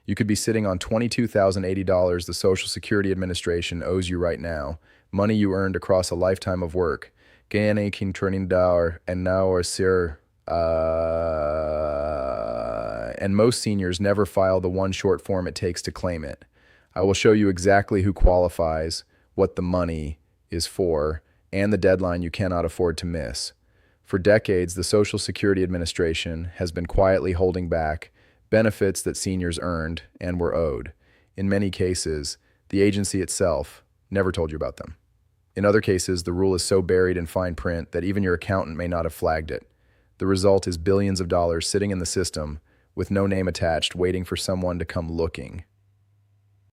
You could be sitting on $22,080 the Social Security Administration owes you right now, money you earned across a lifetime of work. Ganyan kin $20 and now or sir. And most seniors never file the one short form it takes to claim it. I will show you exactly who qualifies, what the money is for, and the deadline you cannot afford to miss. For decades, the Social Security Administration has been quietly holding back benefits that seniors earned and were owed. In many cases, the agency itself never told you about them. In other cases, the rule is so buried in fine print that even your accountant may not have flagged it. The result is billions of dollars sitting in the system with no name attached, waiting for someone to come looking.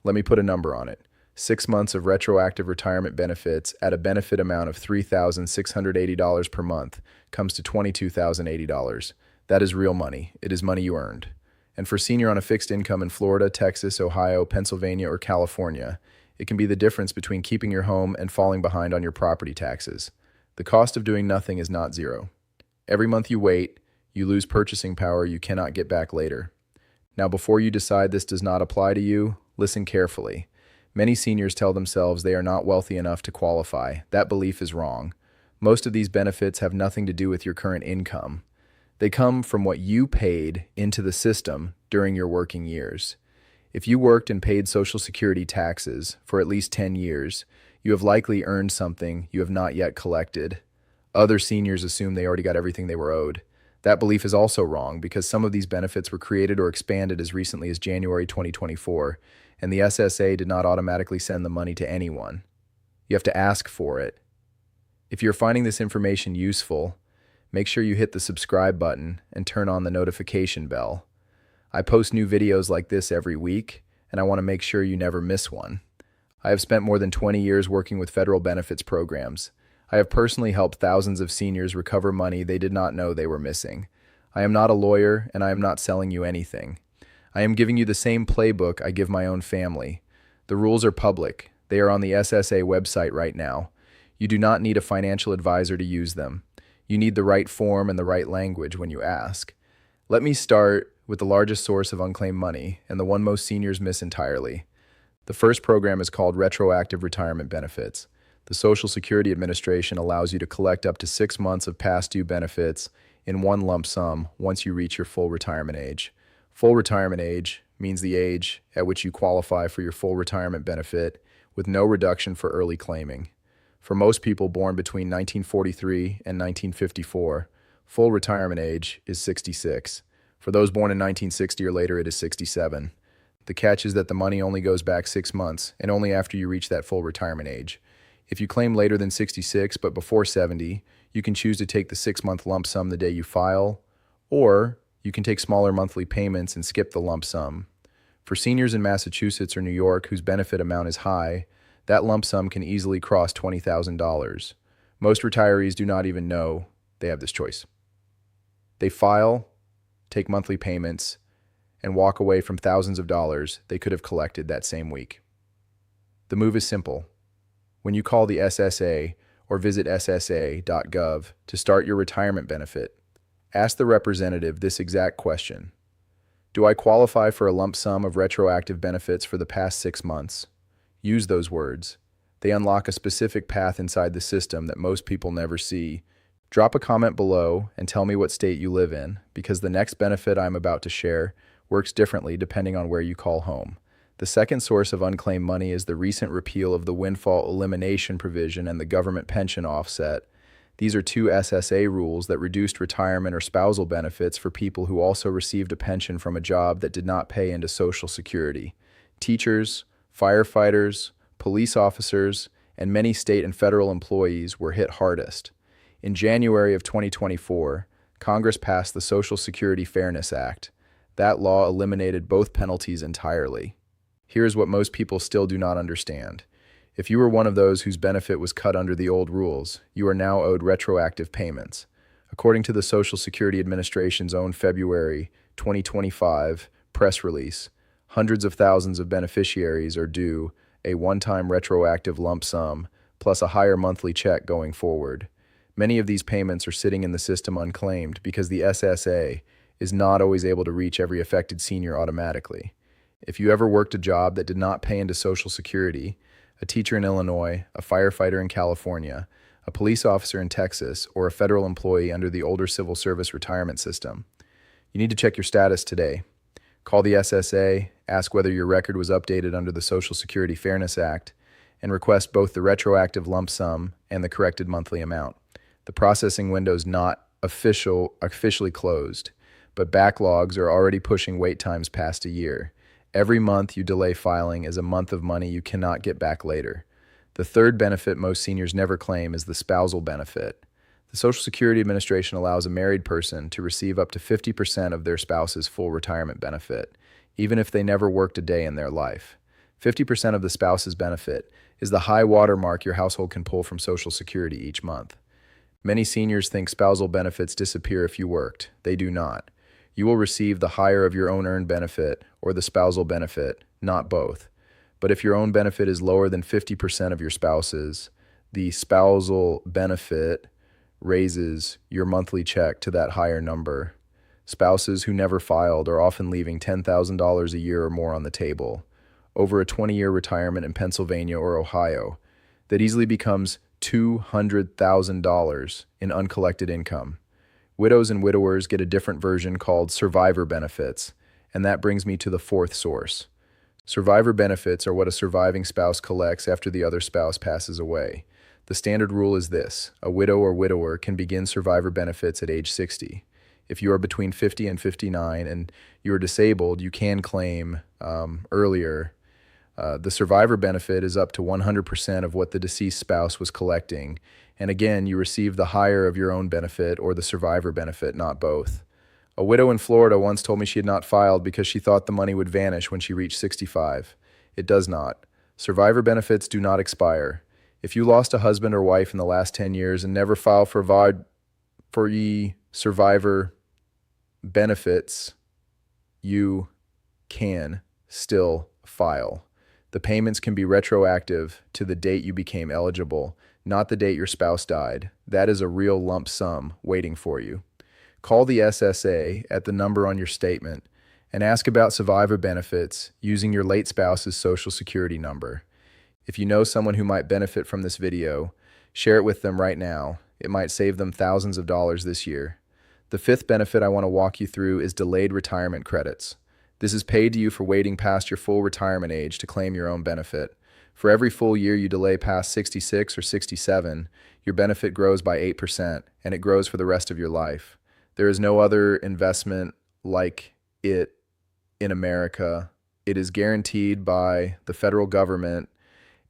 Let me put a number on it. 6 months of retroactive retirement benefits at a benefit amount of $3,680 per month comes to $22,080. That is real money. It is money you earned. And for senior on a fixed income in Florida, Texas, Ohio, Pennsylvania, or California, it can be the difference between keeping your home and falling behind on your property taxes. The cost of doing nothing is not zero. Every month you wait, you lose purchasing power you cannot get back later. Now, before you decide this does not apply to you, listen carefully. Many seniors tell themselves they are not wealthy enough to qualify. That belief is wrong. Most of these benefits have nothing to do with your current income. They come from what you paid into the system during your working years. If you worked and paid Social Security taxes for at least 10 years, you have likely earned something you have not yet collected. Other seniors assume they already got everything they were owed. That belief is also wrong because some of these benefits were created or expanded as recently as January 2024, and the SSA did not automatically send the money to anyone. You have to ask for it. If you're finding this information useful, make sure you hit the subscribe button and turn on the notification bell. I post new videos like this every week, and I want to make sure you never miss one. I have spent more than 20 years working with federal benefits programs. I have personally helped thousands of seniors recover money they did not know they were missing. I am not a lawyer, and I am not selling you anything. I am giving you the same playbook I give my own family. The rules are public. They are on the SSA website right now. You do not need a financial advisor to use them. You need the right form and the right language when you ask. Let me start with the largest source of unclaimed money and the one most seniors miss entirely. The first program is called retroactive retirement benefits. The Social Security Administration allows you to collect up to 6 months of past due benefits in one lump sum once you reach your full retirement age. Full retirement age means the age at which you qualify for your full retirement benefit with no reduction for early claiming. For most people born between 1943 and 1954, full retirement age is 66. For those born in 1960 or later, it is 67. The catch is that the money only goes back 6 months, and only after you reach that full retirement age. If you claim later than 66 but before 70, you can choose to take the 6-month lump sum the day you file, or you can take smaller monthly payments and skip the lump sum. For seniors in Massachusetts or New York whose benefit amount is high, that lump sum can easily cross $20,000. Most retirees do not even know they have this choice. They file, take monthly payments, and walk away from thousands of dollars they could have collected that same week. The move is simple. When you call the SSA or visit ssa.gov to start your retirement benefit, ask the representative this exact question. Do I qualify for a lump sum of retroactive benefits for the past 6 months? Use those words. They unlock a specific path inside the system that most people never see. Drop a comment below and tell me what state you live in, because the next benefit I'm about to share works differently depending on where you call home. The second source of unclaimed money is the recent repeal of the windfall elimination provision and the government pension offset. These are 2 SSA rules that reduced retirement or spousal benefits for people who also received a pension from a job that did not pay into Social Security. Teachers, firefighters, police officers, and many state and federal employees were hit hardest. In January of 2024, Congress passed the Social Security Fairness Act. That law eliminated both penalties entirely. Here's what most people still do not understand. If you were one of those whose benefit was cut under the old rules, you are now owed retroactive payments. According to the Social Security Administration's own February 2025 press release, hundreds of thousands of beneficiaries are due a one-time retroactive lump sum plus a higher monthly check going forward. Many of these payments are sitting in the system unclaimed because the SSA is not always able to reach every affected senior automatically. If you ever worked a job that did not pay into Social Security, a teacher in Illinois, a firefighter in California, a police officer in Texas, or a federal employee under the older civil service retirement system, you need to check your status today. Call the SSA, ask whether your record was updated under the Social Security Fairness Act, and request both the retroactive lump sum and the corrected monthly amount. The processing window is not officially closed, but backlogs are already pushing wait times past a year. Every month you delay filing is a month of money you cannot get back later. The third benefit most seniors never claim is the spousal benefit. The Social Security Administration allows a married person to receive up to 50% of their spouse's full retirement benefit, even if they never worked a day in their life. 50% of the spouse's benefit is the high water mark your household can pull from Social Security each month. Many seniors think spousal benefits disappear if you worked. They do not. You will receive the higher of your own earned benefit or the spousal benefit, not both. But if your own benefit is lower than 50% of your spouse's, the spousal benefit raises your monthly check to that higher number. Spouses who never filed are often leaving $10,000 a year or more on the table over a 20-year retirement in Pennsylvania or Ohio that easily becomes $200,000 in uncollected income. Widows and widowers get a different version called survivor benefits, and that brings me to the fourth source. Survivor benefits are what a surviving spouse collects after the other spouse passes away. The standard rule is this: a widow or widower can begin survivor benefits at age 60. If you are between 50 and 59 and you are disabled, you can claim earlier. The survivor benefit is up to 100% of what the deceased spouse was collecting. And again, you receive the higher of your own benefit or the survivor benefit, not both. A widow in Florida once told me she had not filed because she thought the money would vanish when she reached 65. It does not. Survivor benefits do not expire. If you lost a husband or wife in the last 10 years and never filed for survivor benefits, you can still file. The payments can be retroactive to the date you became eligible, not the date your spouse died. That is a real lump sum waiting for you. Call the SSA at the number on your statement and ask about survivor benefits using your late spouse's Social Security number. If you know someone who might benefit from this video, share it with them right now. It might save them thousands of dollars this year. The fifth benefit I want to walk you through is delayed retirement credits. This is paid to you for waiting past your full retirement age to claim your own benefit. For every full year you delay past 66 or 67, your benefit grows by 8%, and it grows for the rest of your life. There is no other investment like it in America. It is guaranteed by the federal government,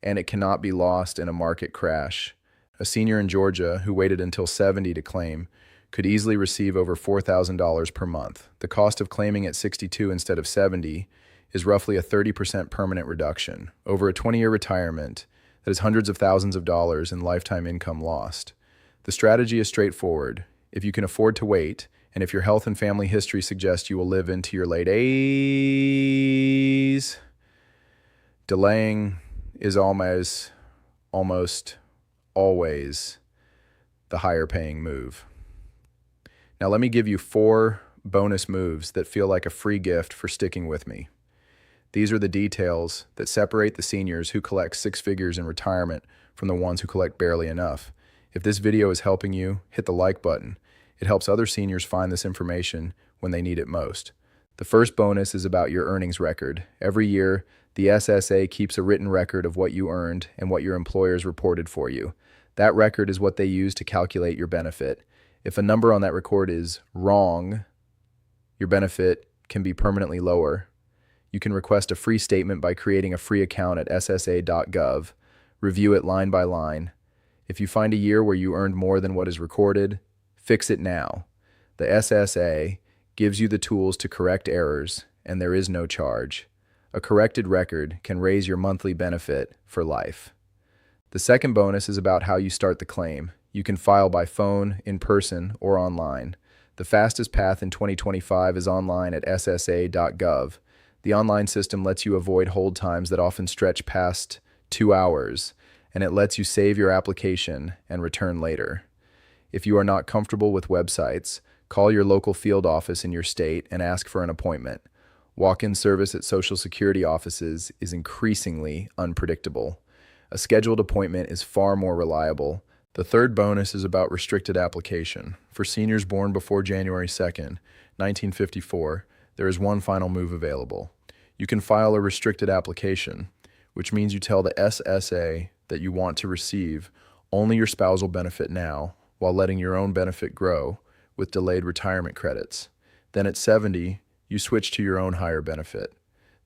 and it cannot be lost in a market crash. A senior in Georgia who waited until 70 to claim could easily receive over $4,000 per month. The cost of claiming at 62 instead of 70 is roughly a 30% permanent reduction. Over a 20-year retirement, that is hundreds of thousands of dollars in lifetime income lost. The strategy is straightforward. If you can afford to wait, and if your health and family history suggests you will live into your late 80s, delaying is almost always the higher paying move. Now let me give you 4 bonus moves that feel like a free gift for sticking with me. These are the details that separate the seniors who collect 6 figures in retirement from the ones who collect barely enough. If this video is helping you, hit the like button. It helps other seniors find this information when they need it most. The first bonus is about your earnings record. Every year, the SSA keeps a written record of what you earned and what your employers reported for you. That record is what they use to calculate your benefit. If a number on that record is wrong, your benefit can be permanently lower. You can request a free statement by creating a free account at ssa.gov. Review it line by line. If you find a year where you earned more than what is recorded, fix it now. The SSA gives you the tools to correct errors, and there is no charge. A corrected record can raise your monthly benefit for life. The second bonus is about how you start the claim. You can file by phone, in person, or online. The fastest path in 2025 is online at ssa.gov. The online system lets you avoid hold times that often stretch past 2 hours, and it lets you save your application and return later. If you are not comfortable with websites, call your local field office in your state and ask for an appointment. Walk-in service at Social Security offices is increasingly unpredictable. A scheduled appointment is far more reliable. The third bonus is about restricted application. For seniors born before January 2nd, 1954, there is one final move available. You can file a restricted application, which means you tell the SSA that you want to receive only your spousal benefit now, while letting your own benefit grow with delayed retirement credits. Then at 70, you switch to your own higher benefit.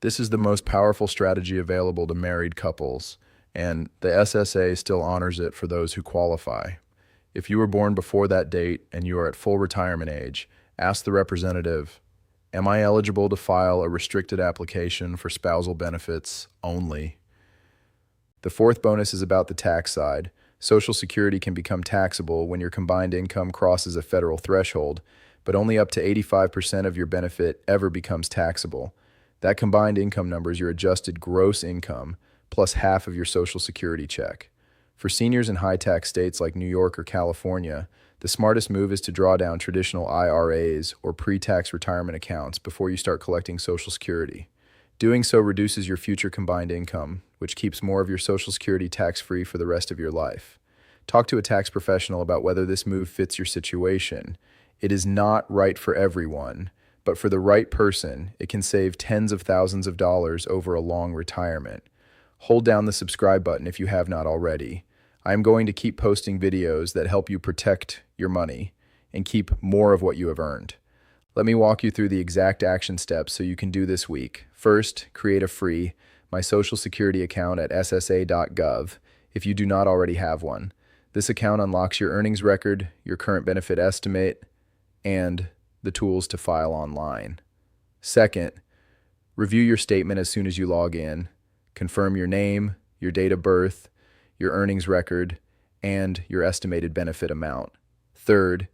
This is the most powerful strategy available to married couples, and the SSA still honors it for those who qualify. If you were born before that date and you are at full retirement age, ask the representative, am I eligible to file a restricted application for spousal benefits only? The fourth bonus is about the tax side. Social Security can become taxable when your combined income crosses a federal threshold, but only up to 85% of your benefit ever becomes taxable. That combined income number is your adjusted gross income plus half of your Social Security check. For seniors in high-tax states like New York or California, the smartest move is to draw down traditional IRAs or pre-tax retirement accounts before you start collecting Social Security. Doing so reduces your future combined income, which keeps more of your Social Security tax-free for the rest of your life. Talk to a tax professional about whether this move fits your situation. It is not right for everyone, but for the right person, it can save tens of thousands of dollars over a long retirement. Hold down the subscribe button if you have not already. I am going to keep posting videos that help you protect your money and keep more of what you have earned. Let me walk you through the exact action steps so you can do this week. First, create a free My Social Security account at ssa.gov if you do not already have one. This account unlocks your earnings record, your current benefit estimate, and the tools to file online. Second, review your statement as soon as you log in. Confirm your name, your date of birth, your earnings record, and your estimated benefit amount. Third,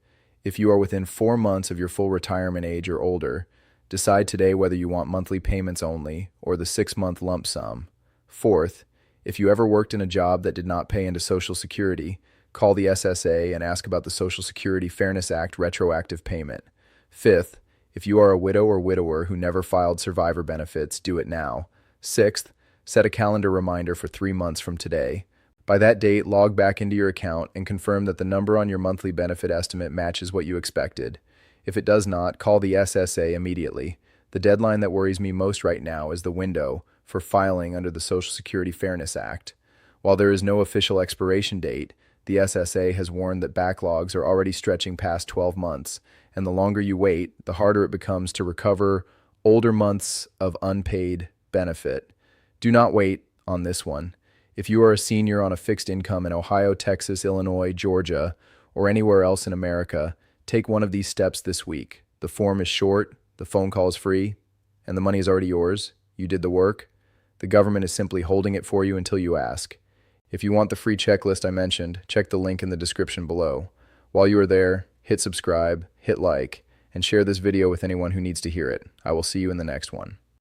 if you are within 4 months of your full retirement age or older, decide today whether you want monthly payments only or the 6-month lump sum. Fourth, if you ever worked in a job that did not pay into Social Security, call the SSA and ask about the Social Security Fairness Act retroactive payment. Fifth, if you are a widow or widower who never filed survivor benefits, do it now. Sixth, set a calendar reminder for 3 months from today. By that date, log back into your account and confirm that the number on your monthly benefit estimate matches what you expected. If it does not, call the SSA immediately. The deadline that worries me most right now is the window for filing under the Social Security Fairness Act. While there is no official expiration date, the SSA has warned that backlogs are already stretching past 12 months, and the longer you wait, the harder it becomes to recover older months of unpaid benefit. Do not wait on this one. If you are a senior on a fixed income in Ohio, Texas, Illinois, Georgia, or anywhere else in America, take one of these steps this week. The form is short, the phone call is free, and the money is already yours. You did the work. The government is simply holding it for you until you ask. If you want the free checklist I mentioned, check the link in the description below. While you are there, hit subscribe, hit like, and share this video with anyone who needs to hear it. I will see you in the next one.